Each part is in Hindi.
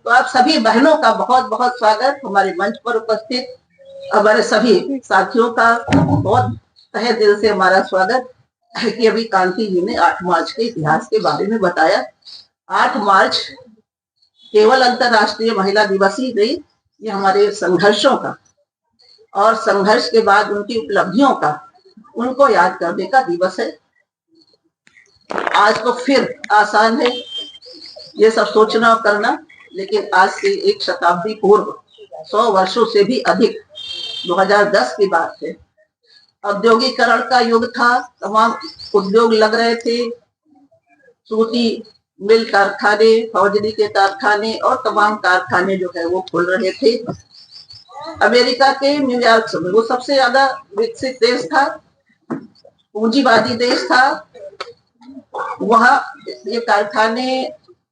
तो आप सभी बहनों का बहुत बहुत स्वागत, हमारे मंच पर उपस्थित हमारे सभी साथियों का बहुत तहे दिल से हमारा स्वागत है कि अभी कांति जी ने 8 मार्च के इतिहास के बारे में बताया। 8 मार्च केवल अंतर्राष्ट्रीय महिला दिवस ही नहीं, ये हमारे संघर्षों का और संघर्ष के बाद उनकी उपलब्धियों का, उनको याद करने का दिवस है। आज तो फिर आसान है ये सब सोचना और करना, लेकिन आज से एक शताब्दी पूर्व 100 वर्षों से भी अधिक 2010 की बात है। औद्योगिकरण का युग था, तमाम उद्योग लग रहे थे, सूती मिल कारखाने, हौजरी के कारखाने और तमाम कारखाने जो है वो खुल रहे थे। अमेरिका के न्यूयॉर्क में वो सबसे ज्यादा विकसित देश था, पूंजीवादी देश था। वहां ये कारखाने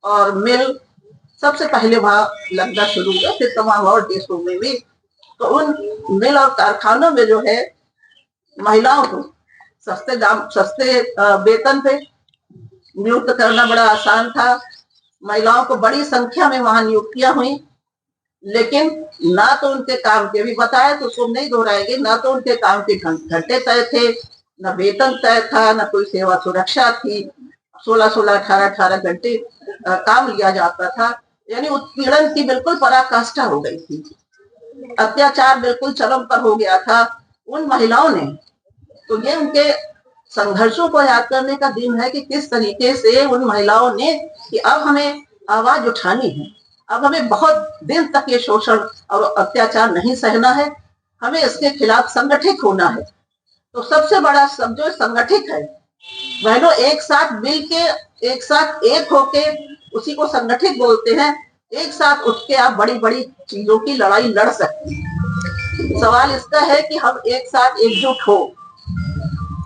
और मिल सबसे पहले वहां लगना शुरू हुआ, फिर तमाम और देशों में भी। तो उन मिल और कारखानों में जो है महिलाओं को सस्ते वेतन पे नियुक्त करना बड़ा आसान था। महिलाओं को बड़ी संख्या में वहां नियुक्तियां हुई, लेकिन ना तो उनके काम के भी बताया तो उसको नहीं दोहराएंगे, ना तो उनके काम के घंटे तय थे, न वेतन तय था, न कोई सेवा सुरक्षा थी। 16-16, 18-18 घंटे काम लिया जाता था, यानी उत्पीड़न की बिल्कुल पराकाष्ठा हो गई थी। अत्याचार बिल्कुल चरम पर हो गया था उन महिलाओं ने। तो ये उनके संघर्षों को याद करने का दिन है कि किस तरीके से उन महिलाओं ने कि अब हमें आवाज उठानी है, अब हमें बहुत दिन तक ये शोषण और अत्याचार नहीं सहना है, हमें इसके खिलाफ संगठित होना है। तो सबसे बड़ा शब्द जो संगठित है, बहनों एक साथ मिल के, एक साथ एक होके, उसी को संगठित बोलते हैं। एक साथ उठ के आप बड़ी बड़ी चीजों की लड़ाई लड़ सकते हैं। सवाल इसका है कि हम एक साथ एकजुट हो,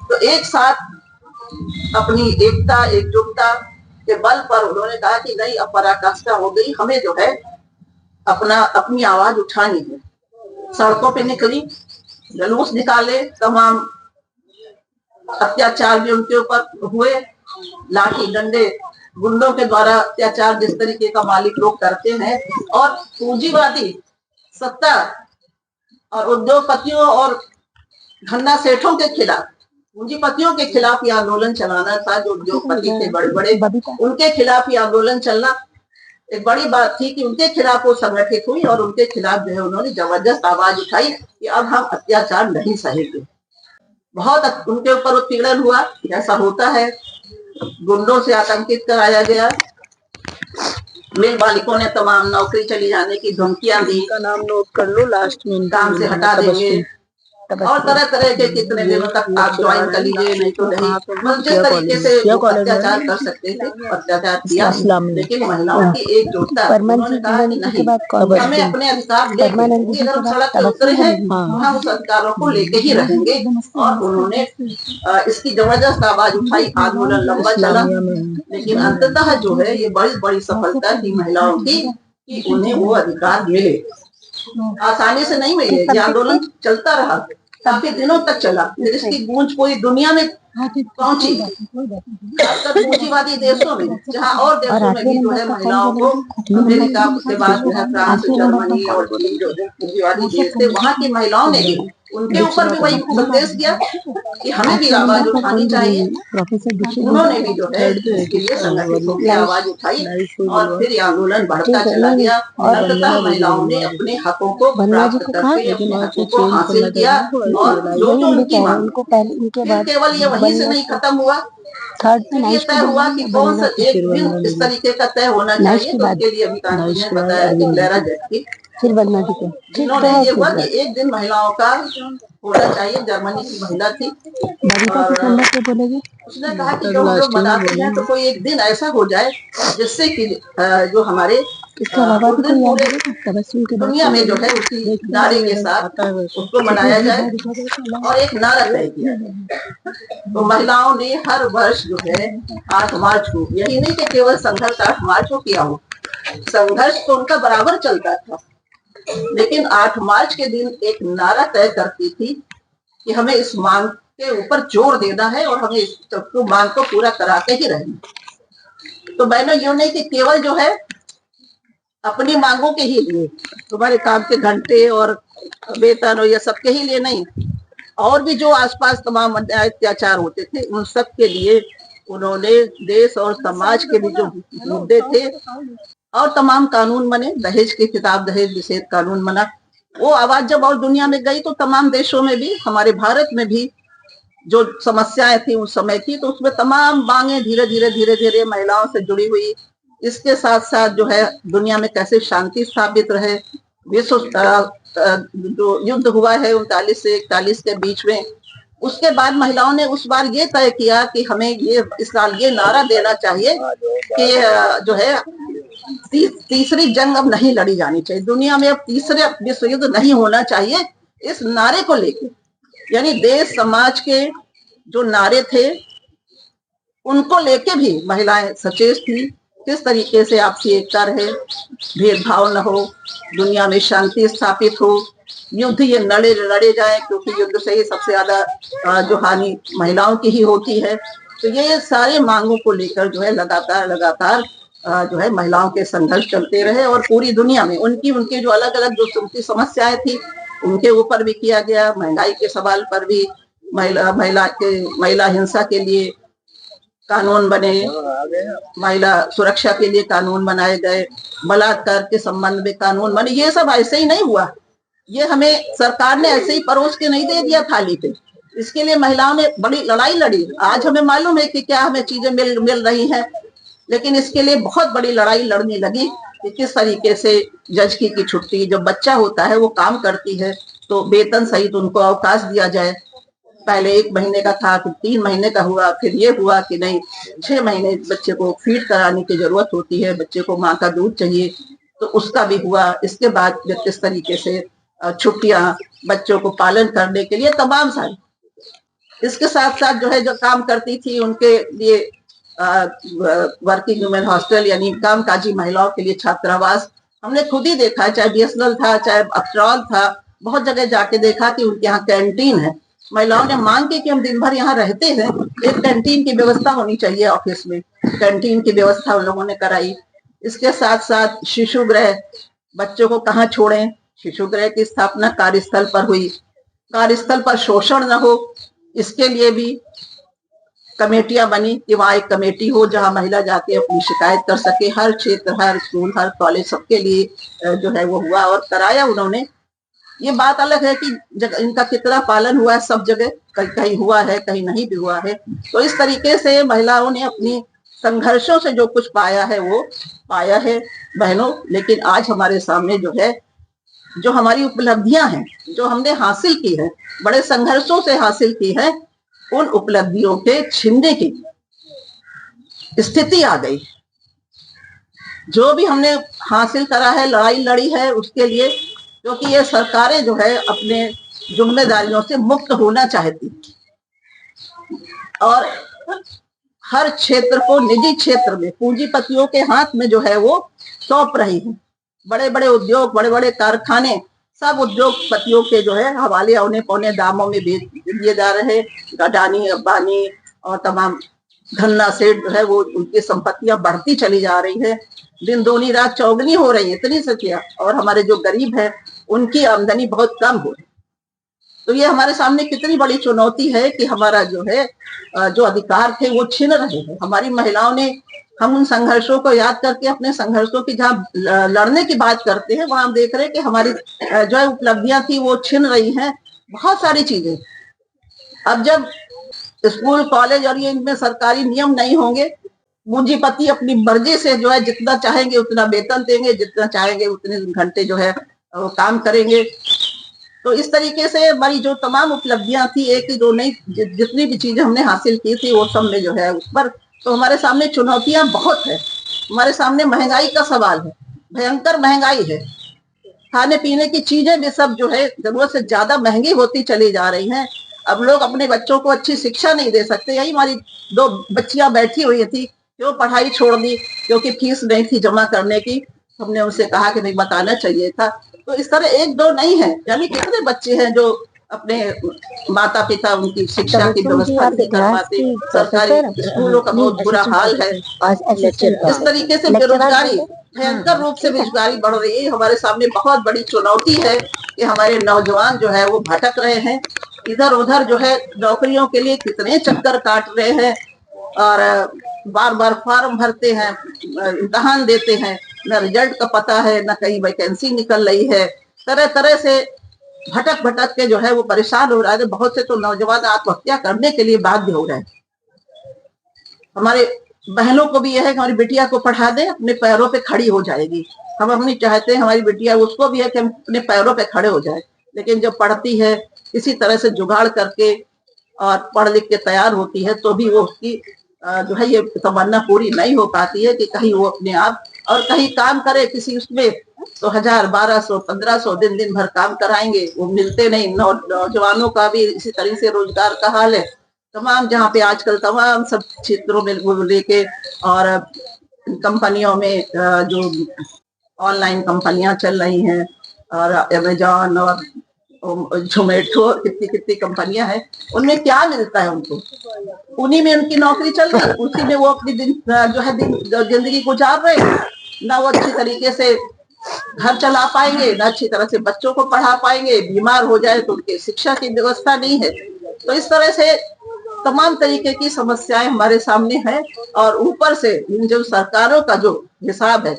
तो एक साथ अपनी एकता एकजुटता के बल पर उन्होंने कहा कि नहीं, अब पराकाष्ठा हो गई, हमें जो है अपनी आवाज उठानी है। सड़कों पे निकली, जुलूस निकाले, तमाम अत्याचार भी उनके ऊपर हुए, लाठी डंडे गुंडों के द्वारा अत्याचार जिस तरीके का मालिक लोग करते हैं, और पूंजीवादी सत्ता और उद्योगपतियों और धंधा सेठों के खिलाफ, पूंजीपतियों के खिलाफ ये आंदोलन चलाना था। जो उद्योगपति थे बड़े बड़े, उनके खिलाफ ये आंदोलन चलना एक बड़ी बात थी कि उनके खिलाफ वो संगठित हुई और उनके खिलाफ जो है उन्होंने जबरदस्त आवाज उठाई कि अब हम अत्याचार नहीं सहेंगे। बहुत उनके ऊपर उत्पीड़न हुआ, जैसा होता है, गुंडों से आतंकित कराया गया, मिल मालिकों ने तमाम नौकरी चली जाने की धमकियां दी, का नाम नोट कर लो, लास्ट में काम से हटा देंगे और तरह तरह के कितने दिनों तक आप ज्वाइन कर लीजिए, नहीं तो नहीं। मतलब जिस तरीके से अत्याचार कर सकते थे अत्याचार किया, लेकिन महिलाओं की एकजुटता, उन्होंने कहा कि नहीं, हमें अपने अधिकार लेके, अगर हम सड़क पर उतरे हैं हम उस अधिकारों को लेके ही रहेंगे। और उन्होंने इसकी जबरदस्त आवाज उठाई, आंदोलन लंबा चला, लेकिन अंततः जो है ये बड़ी बड़ी सफलता थी महिलाओं की कि उन्हें वो अधिकार मिले। आसानी से नहीं मिले, ये आंदोलन चलता रहा, काफी दिनों तक चला, फिर इसकी गूंज पूरी दुनिया में पहुंची, खासकर पूंजीवादी देशों में, जहां और देशों में भी जो है महिलाओं को, अमेरिका के बाद जो है फ्रांस, जर्मनी और चीन जो पूंजीवादी देश थे, वहां की महिलाओं ने भी उनके ऊपर भी वही संदेश किया कि हमें भी आवाज उठानी चाहिए। उन्होंने भी जो है इसके लिए संगठित होकर आवाज उठाई और फिर आंदोलन बढ़ता चला गया। अंततः महिलाओं ने अपने हकों को प्राप्त करके अपने हकों को हासिल किया, और जो जो उनकी मांग, केवल ये वहीं से नहीं खत्म हुआ, ये तय हुआ कि कौन सा एक दिन इस तरीके का तय होना चाहिए। तो उसके लिए अभी कांति ने बताया कि क्लेरा जेटकिन, फिर बनना ठीक है, जिन्होंने ये हुआ कि एक दिन महिलाओं का होना चाहिए, जर्मनी की महिला थी, और उसने कहा कि जो हम लोग मनाते हैं तो कोई एक दिन ऐसा हो जाए जिससे कि जो हमारे दुनिया में जो है उसी नारे के साथ उसको मनाया जाए और एक नारा तय किया जाए। तो महिलाओं ने हर वर्ष जो है 8 मार्च को, यही नहीं कि केवल संघर्ष 8 मार्च को किया हो, संघर्ष तो उनका बराबर चलता था, लेकिन 8 मार्च के दिन एक नारा तय करती थी कि हमें इस मांग के ऊपर जोर देना है और हमें इस मांग को पूरा कराते ही रहना। तो बहनों यूं नहीं कि केवल जो है अपनी मांगों के ही लिए, तुम्हारे काम के घंटे और वेतन और ये सबके ही लिए नहीं, और भी जो आसपास तमाम अन्याय अत्याचार होते थे उन सब के लिए उन्होंने देश और समाज के भी जो मुद्दे थे और तमाम कानून बने, दहेज के खिलाफ दहेज निषेध कानून बना। वो आवाज जब और दुनिया में गई तो तमाम देशों में भी, हमारे भारत में भी जो समस्याएं थी उस समय की, तो उसमें तमाम मांगे धीरे धीरे महिलाओं से जुड़ी हुई। इसके साथ साथ जो है दुनिया में कैसे शांति स्थापित रहे, विश्व जो युद्ध हुआ है 39 से 41 के बीच में, उसके बाद महिलाओं ने उस बार ये तय किया कि हमें ये इस साल ये नारा देना चाहिए कि जो है तीसरी जंग अब नहीं लड़ी जानी चाहिए दुनिया में, अब तीसरे विश्व युद्ध नहीं होना चाहिए। इस नारे को लेकर, यानी देश समाज के जो नारे थे उनको लेके भी महिलाएं सचेत थी, किस तरीके से आपसी एकता रहे, भेदभाव न हो, दुनिया में शांति स्थापित हो, युद्ध ये लड़े जाए, क्योंकि युद्ध से ही सबसे ज्यादा जो हानि महिलाओं की ही होती है। तो ये सारे मांगों को लेकर जो है लगातार जो है महिलाओं के संघर्ष चलते रहे और पूरी दुनिया में उनकी जो अलग अलग जो समस्याएं थी उनके ऊपर भी किया गया, महंगाई के सवाल पर भी, महिला हिंसा के लिए कानून बने, महिला सुरक्षा के लिए कानून बनाए गए, बलात्कार के संबंध में कानून बने। ये सब ऐसे ही नहीं हुआ, ये हमें सरकार ने ऐसे ही परोस के नहीं दे दिया थाली पे, इसके लिए महिलाओं ने बड़ी लड़ाई लड़ी। आज हमें मालूम है कि क्या हमें चीजें मिल रही हैं, लेकिन इसके लिए बहुत बड़ी लड़ाई लड़नी लगी कि किस तरीके से जज की छुट्टी, जब बच्चा होता है वो काम करती है तो वेतन सहित उनको अवकाश दिया जाए। पहले 1 महीने का था, फिर 3 महीने का हुआ, फिर ये हुआ कि नहीं 6 महीने बच्चे को फीड कराने की जरूरत होती है, बच्चे को माँ का दूध चाहिए, तो उसका भी हुआ। इसके बाद किस तरीके से छुट्टियां बच्चों को पालन करने के लिए तमाम सारी, इसके साथ साथ जो है जो काम करती थी उनके लिए वर्किंग वुमेन हॉस्टल यानी कामकाजी महिलाओं के लिए छात्रावास, हमने खुद ही देखा, चाहे बीएसएनएल था, चाहे अफसराल था, बहुत जगह जाके देखा कि उनके यहाँ कैंटीन है। महिलाओं ने मांग की कि हम दिन भर यहाँ रहते हैं, एक कैंटीन की व्यवस्था होनी चाहिए ऑफिस में, कैंटीन की व्यवस्था उन लोगों ने कराई। इसके साथ साथ शिशु गृह, बच्चों को कहाँ छोड़ें, शिशु गृह की स्थापना कार्यस्थल पर हुई, कार्यस्थल पर शोषण न हो इसके लिए भी कमेटियां बनी कि वहां एक कमेटी हो जहां महिला जाके अपनी शिकायत कर सके। हर क्षेत्र, हर स्कूल, हर कॉलेज, सबके लिए जो है वो हुआ और कराया उन्होंने। ये बात अलग है कि इनका कितना पालन हुआ है, सब जगह कहीं हुआ है, कहीं नहीं भी हुआ है। तो इस तरीके से महिलाओं ने अपनी संघर्षों से जो कुछ पाया है वो पाया है बहनों। लेकिन आज हमारे सामने जो है, जो हमारी उपलब्धियां हैं, जो हमने हासिल की है, बड़े संघर्षों से हासिल की है, उन उपलब्धियों के छीनने की स्थिति आ गई। जो भी हमने हासिल करा है, लड़ाई लड़ी है उसके लिए, क्योंकि ये सरकारें जो है अपने जिम्मेदारियों से मुक्त होना चाहती और हर क्षेत्र को निजी क्षेत्र में पूंजीपतियों के हाथ में जो है वो सौंप रही है। बड़े बड़े उद्योग, बड़े बड़े कारखाने सब उद्योगपतियों के जो है हवाले औने पौने दामों में बेच दिए जा रहे हैं। अडानी, अंबानी और तमाम धन्ना सेठ जो है वो उनकी संपत्तियां बढ़ती चली जा रही है, दिन दूनी रात चौगनी हो रही है, इतनी सत्या। और हमारे जो गरीब है उनकी आमदनी बहुत कम हो रही। तो ये हमारे सामने कितनी बड़ी चुनौती है कि हमारा जो है जो अधिकार थे वो छीन रहे हैं। हमारी महिलाओं ने, हम उन संघर्षों को याद करके अपने संघर्षों की जहाँ लड़ने की बात करते हैं वहां हम देख रहे हैं कि हमारी जो है उपलब्धियां थी वो छिन रही हैं, बहुत सारी चीजें। अब जब स्कूल, कॉलेज और ये इनमें सरकारी नियम नहीं होंगे, पूंजीपति अपनी मर्जी से जो है जितना चाहेंगे उतना वेतन देंगे, जितना चाहेंगे उतने घंटे जो है वो काम करेंगे। तो इस तरीके से हमारी जो तमाम उपलब्धियां थी, एक ही दो नहीं, जितनी भी चीजें हमने हासिल की थी वो सब में जो है उस पर, तो हमारे सामने चुनौतियां बहुत है। हमारे सामने महंगाई का सवाल है, भयंकर महंगाई है, खाने पीने की चीजें भी सब जो है जरूरत से ज्यादा महंगी होती चली जा रही हैं। अब लोग अपने बच्चों को अच्छी शिक्षा नहीं दे सकते। यही हमारी 2 बच्चियां बैठी हुई थी, क्यों पढ़ाई छोड़ दी, क्योंकि फीस नहीं थी जमा करने की। हमने उनसे कहा कि नहीं बताना चाहिए था। तो इस तरह 1-2 नहीं है, यानी कितने बच्चे हैं जो अपने माता पिता उनकी शिक्षा की व्यवस्था नहीं कर पाते। सरकारी स्कूलों का बहुत बुरा हाल है। इस तरीके से बेरोजगारी, भयंकर रूप से बेरोजगारी बढ़ रही है। हमारे सामने बहुत बड़ी चुनौती है कि हमारे नौजवान जो है वो भटक रहे हैं, इधर उधर जो है नौकरियों के लिए कितने चक्कर काट रहे हैं और बार बार फॉर्म भरते हैं, इम्तहान देते हैं, न रिजल्ट का पता है, न कहीं वैकेंसी निकल रही है। तरह तरह से भटक भटक के जो है वो परेशान हो रहा है। बहुत से तो नौजवान आत्महत्या करने के लिए बाध्य हो रहे हैं। हमारे बहनों को भी यह है कि हमारी बिटिया को पढ़ा दें, अपने पैरों पे खड़ी हो जाएगी। हम अपनी चाहते हैं हमारी बिटिया, उसको भी है कि हम अपने पैरों पे खड़े हो जाए, लेकिन जब पढ़ती है इसी तरह से जुगाड़ करके और पढ़ लिख के तैयार होती है तो भी वो उसकी जो है ये तमन्ना पूरी नहीं हो पाती है कि कहीं वो अपने आप और कहीं काम करे किसी उसमें, तो 1000, 1200, 1500 दिन दिन भर काम कराएंगे, वो मिलते नहीं। नौजवानों का भी इसी तरह से रोजगार का हाल है। तमाम जहाँ पे आजकल तमाम सब क्षेत्रों में वो लेके और कंपनियों में जो ऑनलाइन कंपनियां चल रही हैं और अमेजॉन और जोमेटो, कितनी कितनी कंपनियां हैं, उनमें क्या मिलता है उनको? उन्हीं में उनकी नौकरी चल रही, उसी में वो अपनी दिन जो है जिंदगी गुजार रहे हैं। ना वो अच्छी तरीके से घर चला पाएंगे, ना अच्छी तरह से बच्चों को पढ़ा पाएंगे, बीमार हो जाए तो उनके शिक्षा की व्यवस्था नहीं है। तो इस तरह से तमाम तरीके की समस्याएं हमारे सामने है और ऊपर से इन जो सरकारों का जो हिसाब है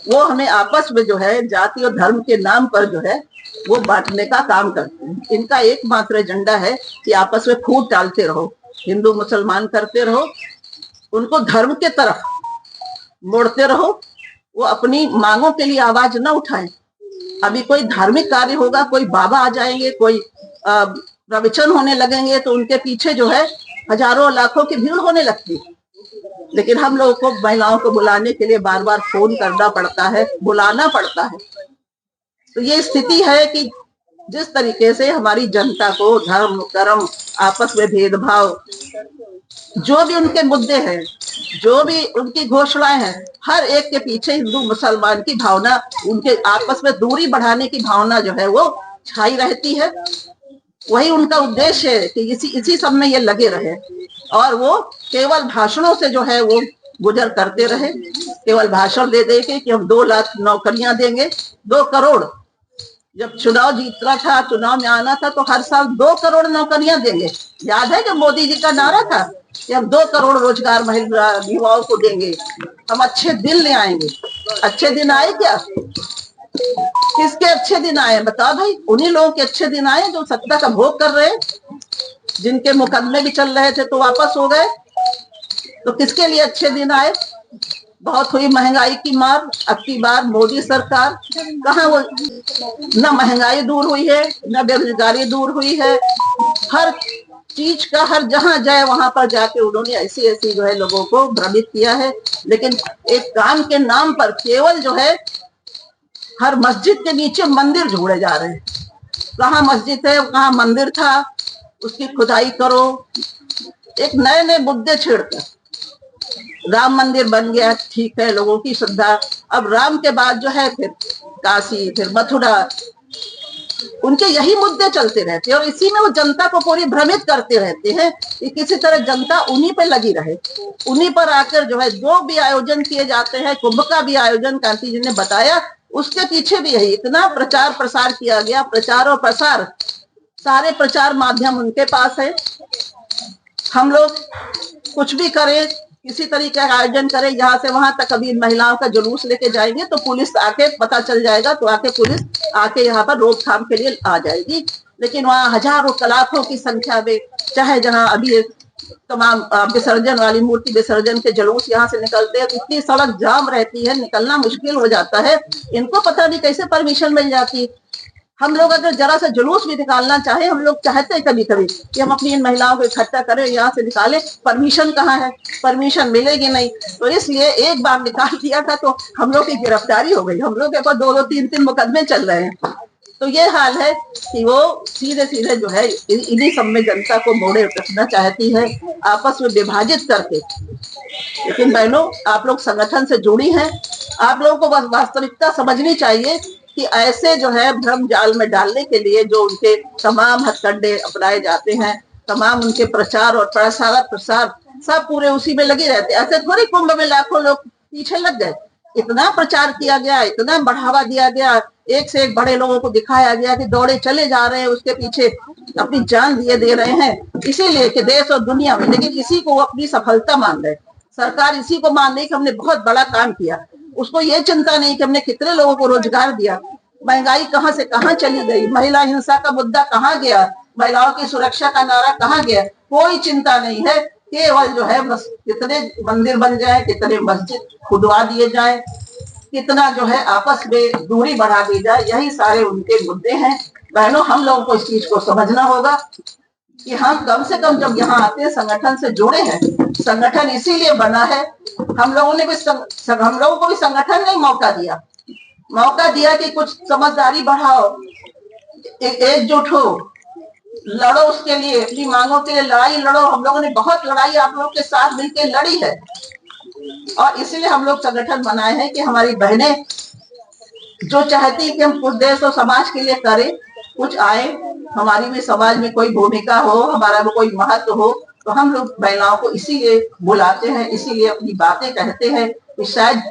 वो हमें आपस में जो है जाति और धर्म के नाम पर जो है वो बांटने का काम करते हैं। इनका एकमात्र एजेंडा है कि आपस में फूट डालते रहो, हिंदू मुसलमान करते रहो, उनको धर्म के तरफ मोड़ते रहो, वो अपनी मांगों के लिए आवाज न उठाएं। अभी कोई धार्मिक कार्य होगा, कोई बाबा आ जाएंगे, कोई प्रवचन होने लगेंगे तो उनके पीछे जो है हजारों लाखों की भीड़ होने लगती है। लेकिन हम लोगों को महिलाओं को बुलाने के लिए बार बार फोन करना पड़ता है, बुलाना पड़ता है। तो ये स्थिति है कि जिस तरीके से हमारी जनता को धर्म कर्म आपस में भेदभाव, जो भी उनके मुद्दे हैं, जो भी उनकी घोषणाएं हैं, हर एक के पीछे हिंदू मुसलमान की भावना, उनके आपस में दूरी बढ़ाने की भावना जो है वो छाई रहती है। वही उनका उद्देश्य है कि इसी सब में ये लगे रहे और वो केवल भाषणों से जो है वो गुजर करते रहे। केवल भाषण दे दे के कि हम 2 लाख नौकरियां देंगे, 2 करोड़। जब चुनाव जीतना था, चुनाव में आना था तो हर साल 2 करोड़ नौकरियां देंगे। याद है कि मोदी जी का नारा था कि हम 2 करोड़ रोजगार महिला युवाओं को देंगे, हम अच्छे दिन ले आएंगे। अच्छे दिन आए क्या? किसके अच्छे दिन आए बताओ भाई? उन्हीं लोगों के अच्छे दिन आए जो सत्ता का भोग कर रहे, जिनके मुकदमे भी चल रहे थे तो वापस हो गए। तो किसके लिए अच्छे दिन आए? बहुत हुई महंगाई की मार। अब की बार मोदी सरकार कहाँ, वो न महंगाई दूर हुई है, न बेरोजगारी दूर हुई है। हर चीज का, हर जहां जाए वहां पर जाके उन्होंने ऐसी ऐसी जो है लोगों को भ्रमित किया है। लेकिन एक काम के नाम पर केवल जो है हर मस्जिद के नीचे मंदिर जोड़े जा रहे हैं। कहाँ मस्जिद है, कहाँ मंदिर था, उसकी खुदाई करो। एक नए नए मुद्दे छेड़कर राम मंदिर बन गया, ठीक है, लोगों की श्रद्धा। अब राम के बाद जो है फिर काशी, फिर मथुरा, उनके यही मुद्दे चलते रहते हैं और इसी में वो जनता को पूरी भ्रमित करते रहते हैं कि किसी तरह जनता उन्हीं पर लगी रहे। उन्हीं पर आकर जो है जो भी आयोजन किए जाते हैं, कुंभ का भी आयोजन कांति जी ने बताया, उसके पीछे भी यही इतना प्रचार प्रसार किया गया। प्रचार और प्रसार, सारे प्रचार माध्यम उनके पास है। हम लोग कुछ भी करें, किसी तरीके का आयोजन करें, यहाँ से वहां तक, अभी महिलाओं का जुलूस लेके जाएंगे तो पुलिस आके पता चल जाएगा, तो आके पुलिस आके यहाँ पर रोकथाम के लिए आ जाएगी। लेकिन वहाँ हजारों लाखों की संख्या में, चाहे जहाँ अभी तमाम विसर्जन वाली मूर्ति विसर्जन के जुलूस यहाँ से निकलते हैं, इतनी सड़क जाम रहती है, निकलना मुश्किल हो जाता है। इनको पता नहीं कैसे परमिशन मिल जाती। हम लोग अगर जरा सा जुलूस भी निकालना चाहे, हम लोग चाहते हैं कभी कभी कि हम अपनी इन महिलाओं को इकट्ठा करें, यहाँ से निकालें, परमिशन कहाँ है? परमिशन मिलेगी नहीं। तो इसलिए एक बार निकाल दिया था तो हम लोग की गिरफ्तारी हो गई। हम लोग के ऊपर 2-2, 3-3 मुकदमे चल रहे हैं। तो ये हाल है कि वो सीधे सीधे जो है इन्हीं सब में जनता को मोड़े रखना चाहती है, आपस में विभाजित करके। लेकिन बहनों, आप लोग संगठन से जुड़ी हैं, आप लोगों को वास्तविकता समझनी चाहिए कि ऐसे जो है भ्रम जाल में डालने के लिए जो उनके तमाम हथकंडे अपनाए जाते हैं, तमाम उनके प्रचार और प्रसार सब पूरे उसी में लगे रहते हैं। ऐसे थोड़ी कुंभ में लाखों लोग पीछे लग गए। इतना प्रचार किया गया, इतना बढ़ावा दिया गया, एक से एक बड़े लोगों को दिखाया गया कि दौड़े चले जा रहे हैं उसके पीछे, अपनी जान दिए दे रहे हैं इसीलिए कि देश और दुनिया में। लेकिन इसी को वो अपनी सफलता मान रहे। सरकार इसी को मान रही कि हमने बहुत बड़ा काम किया। उसको ये चिंता नहीं कि हमने कितने लोगों को रोजगार दिया, महंगाई कहाँ से कहाँ चली गई, महिला हिंसा का मुद्दा कहाँ गया, महिलाओं की सुरक्षा का नारा कहाँ गया, कोई चिंता नहीं है। केवल जो है बस कितने मंदिर बन जाए, कितने मस्जिद खुदवा दिए जाए, कितना जो है आपस में दूरी बढ़ा दी जाए, यही सारे उनके मुद्दे हैं। बहनों, हम लोगों को इस चीज को समझना होगा कि हम कम से कम जब यहाँ आते हैं संगठन से जुड़े हैं। संगठन इसीलिए बना है, हम लोगों को भी संगठन ने मौका दिया कि कुछ समझदारी बढ़ाओ, एकजुट हो, लड़ो उसके लिए, अपनी मांगों के लिए लड़ाई लड़ो। हम लोगों ने बहुत लड़ाई आप लोगों के साथ मिलकर लड़ी है और इसीलिए हम लोग संगठन बनाए हैं कि हमारी बहनें जो चाहती है कि हम कुछ देश और समाज के लिए करें, कुछ आए, हमारी भी समाज में कोई भूमिका हो, हमारा भी कोई महत्व हो, तो हम लोग महिलाओं को इसीलिए बुलाते हैं, इसीलिए अपनी बातें कहते हैं कि शायद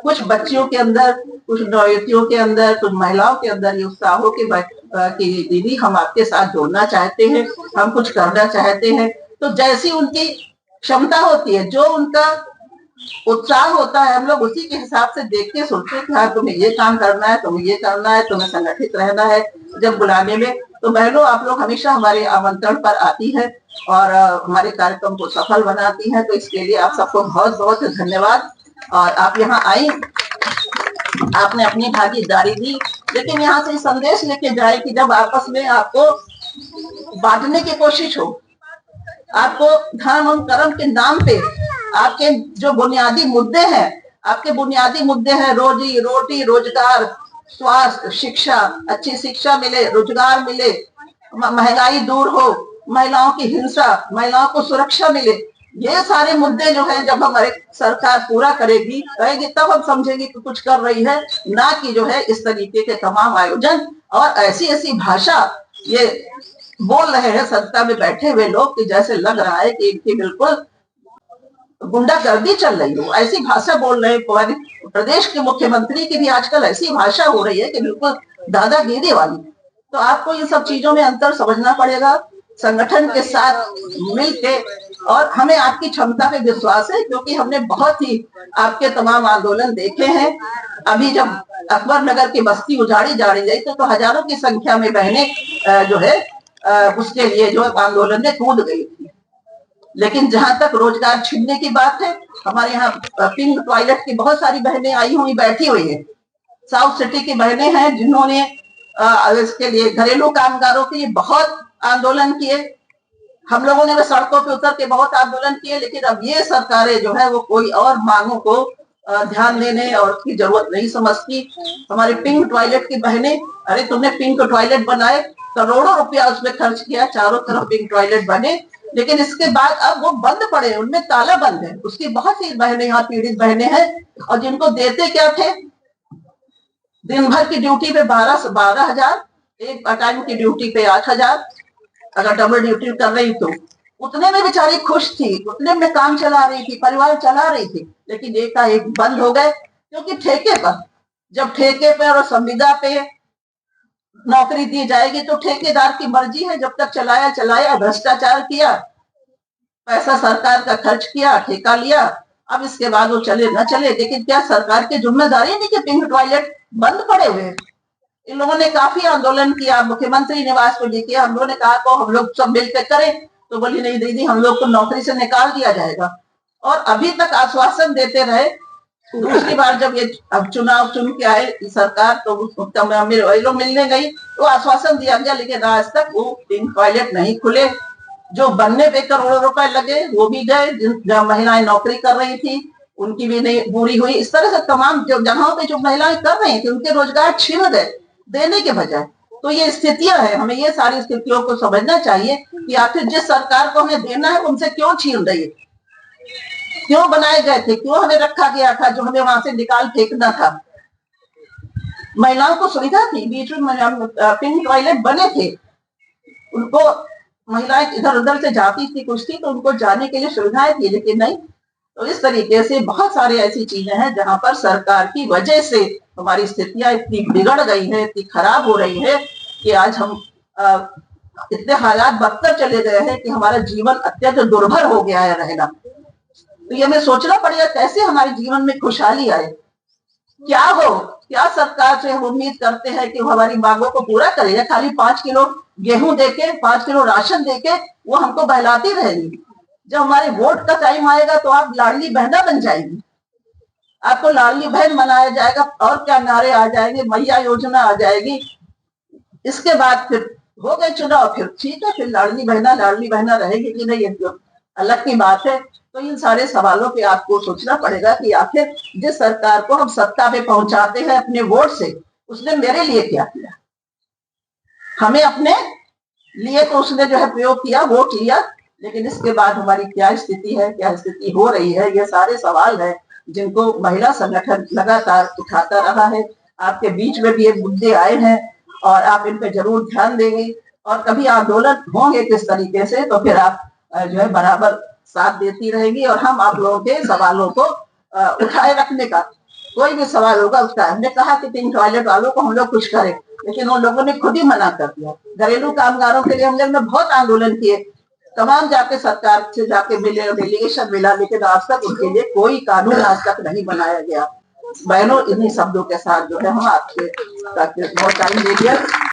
कुछ बच्चियों के अंदर, कुछ नौयुवतियों के अंदर, कुछ महिलाओं के अंदर ये उत्साह हो कि दीदी हम आपके साथ जुड़ना चाहते हैं, हम कुछ करना चाहते हैं। तो जैसी उनकी क्षमता होती है, जो उनका उत्साह होता है, हम लोग उसी के हिसाब से देख के सोचते हैं कि हाँ तुम्हें ये काम करना है, तुम्हें ये करना है, तुम्हें संगठित रहना है। जब बुलाने में तो बहनों आप लोग हमेशा हमारे आमंत्रण पर आती है और हमारे कार्यक्रम को सफल बनाती हैं, तो इसके लिए आप सबको बहुत बहुत धन्यवाद। और आप यहाँ आई, आपने अपनी भागीदारी दी, लेकिन यहाँ से संदेश लेके जाए कि जब आपस में आपको बांटने की कोशिश हो, आपको धर्म और कर्म के नाम पे आपके जो बुनियादी मुद्दे हैं, आपके बुनियादी मुद्दे हैं रोजी रोटी, रोजगार, स्वास्थ्य, शिक्षा, अच्छी शिक्षा मिले, रोजगार मिले, महंगाई दूर हो, महिलाओं की हिंसा, महिलाओं को सुरक्षा मिले, ये सारे मुद्दे जो है जब हमारे सरकार पूरा करेगी तब हम समझेंगे कि कुछ कर रही है, ना कि जो है इस तरीके के तमाम आयोजन और ऐसी ऐसी भाषा ये बोल रहे हैं सत्ता में बैठे हुए लोग कि जैसे लग रहा है कि इनकी बिल्कुल गुंडागर्दी चल रही हो, ऐसी भाषा बोल रहे हैं। प्रदेश के मुख्यमंत्री की भी आजकल ऐसी भाषा हो रही है कि बिल्कुल दादागिरी वाली। तो आपको इन सब चीजों में अंतर समझना पड़ेगा, संगठन के साथ मिलके। और हमें आपकी क्षमता पे विश्वास है क्योंकि हमने बहुत ही आपके तमाम आंदोलन देखे हैं। अभी जब अकबर नगर की बस्ती उजाड़ी जाड़ी गई तो हजारों की संख्या में बहनें जो है उसके लिए जो आंदोलन में कूद गई थी। लेकिन जहां तक रोजगार छीनने की बात है, हमारे यहाँ पिंक टॉयलेट की बहुत सारी बहनें आई हुई बैठी हुई है, साउथ सिटी की बहनें हैं जिन्होंने इसके लिए घरेलू कामगारों के लिए बहुत आंदोलन किए। हम लोगों ने सड़कों पे उतर के बहुत आंदोलन किए, लेकिन अब ये सरकारें जो है वो कोई और मांगों को ध्यान देने और उसकी जरूरत नहीं समझती। हमारे पिंक टॉयलेट की बहनें, अरे तुमने पिंक टॉयलेट बनाए, करोड़ों रुपया उसमें खर्च किया, चारों तरफ पिंक टॉयलेट बने, लेकिन इसके बाद अब वो बंद पड़े, उनमें ताला बंद है। उसकी बहुत सी बहनें यहाँ पीड़ित बहनें हैं और जिनको देते क्या थे, दिन भर की ड्यूटी पे 12,000, एक टाइम की ड्यूटी पे 8,000, अगर डबल ड्यूटी कर रही तो उतने में बेचारी खुश थी, उतने में काम चला रही थी, परिवार चला रही थी। लेकिन एक बंद हो गए क्योंकि ठेके पर, जब ठेके पे और संविदा पे नौकरी दी जाएगी तो ठेकेदार की मर्जी है, जब तक चलाया, भ्रष्टाचार किया, पैसा सरकार का खर्च किया, ठेका लिया, अब इसके बाद वो चले न चले। लेकिन क्या सरकार की जिम्मेदारी नहीं कि पिंक टॉयलेट बंद पड़े हुए? इन लोगों ने काफी आंदोलन किया, मुख्यमंत्री निवास को लेके हम लोगों ने कहा को हम लोग सब मिलकर करें, तो बोली नहीं दीदी हम लोग को नौकरी से निकाल दिया जाएगा। और अभी तक आश्वासन देते रहे। दूसरी बार जब ये अब चुनाव चुन के आए सरकार तो लोग मिलने गई तो आश्वासन दिया गया, लेकिन आज तक वो पिंक टॉयलेट नहीं खुले। जो बनने पे करोड़ों रुपए लगे वो भी गए, जहाँ महिलाएं नौकरी कर रही थी उनकी भी नहीं पूरी हुई। इस तरह से तमाम जो जगहों पे जो महिलाएं कर रही थी उनके रोजगार छीन गए देने के बजाय। तो ये स्थितियां हैं, हमें ये सारी स्थितियों को समझना चाहिए कि आखिर जिस सरकार को हमें देना है उनसे क्यों छीन रही है, क्यों बनाए गए थे, क्यों हमें रखा गया था, जो हमें वहां से निकाल फेंकना था। महिलाओं को सुविधा थी, बीच में पिंक टॉयलेट बने थे, उनको महिलाएं इधर उधर से जाती थी कुछ थी तो उनको जाने के लिए सुविधाएं थी, लेकिन नहीं। तो इस तरीके से बहुत सारी ऐसी चीजें हैं जहां पर सरकार की वजह से हमारी स्थितियां इतनी बिगड़ गई है, इतनी खराब हो रही है कि आज हम इतने हालात बदतर चले गए हैं कि हमारा जीवन अत्यंत दुर्भर हो गया है रहना। तो ये हमें सोचना पड़ेगा कैसे हमारे जीवन में खुशहाली आए, क्या हो, क्या सरकार से हम उम्मीद करते हैं कि वो हमारी मांगों को पूरा करेगा। खाली 5 किलो गेहूं देके, 5 किलो राशन देके वो हमको बहलाती रहेगी। जब हमारे वोट का टाइम आएगा तो आप लाडली बहना बन जाएगी, आपको लाडली बहन बनाया जाएगा, और क्या नारे आ जाएंगे, मैया योजना आ जाएगी। इसके बाद फिर हो गए चुनाव, फिर ठीक है, फिर लाडली बहना रहेगी कि नहीं, ये अलग की बात है। तो इन सारे सवालों पे आपको सोचना पड़ेगा कि आखिर जिस सरकार को हम सत्ता पे पहुंचाते हैं अपने वोट से, उसने मेरे लिए क्या किया। हमें अपने लिए तो उसने जो है प्रयोग किया, वोट लिया, लेकिन इसके बाद हमारी क्या स्थिति है, क्या स्थिति हो रही है, ये सारे सवाल है जिनको महिला संगठन लगातार उठाता रहा है। आपके बीच में भी ये मुद्दे आए हैं और आप इन पे जरूर ध्यान देंगे, और कभी आंदोलन होंगे किस तरीके से तो फिर आप जो है बराबर साथ देती रहेगी, और हम आप लोगों के सवालों को उठाए रखने का, कोई भी सवाल होगा उसका। हमने कहा कि पिंक टॉयलेट वालों को हम लोग कुछ करें, लेकिन उन लोगों ने खुद ही मना कर दिया। घरेलू कामगारों के लिए हम लोग ने बहुत आंदोलन किए, तमाम जाके सरकार से जाके मिले, डेलीगेशन मिला, लेकिन आज तक उनके लिए कोई कानून आज तक नहीं बनाया गया। बहनों, इन्हीं शब्दों के साथ जो है हम आपसे बहुत टाइम दे दिया।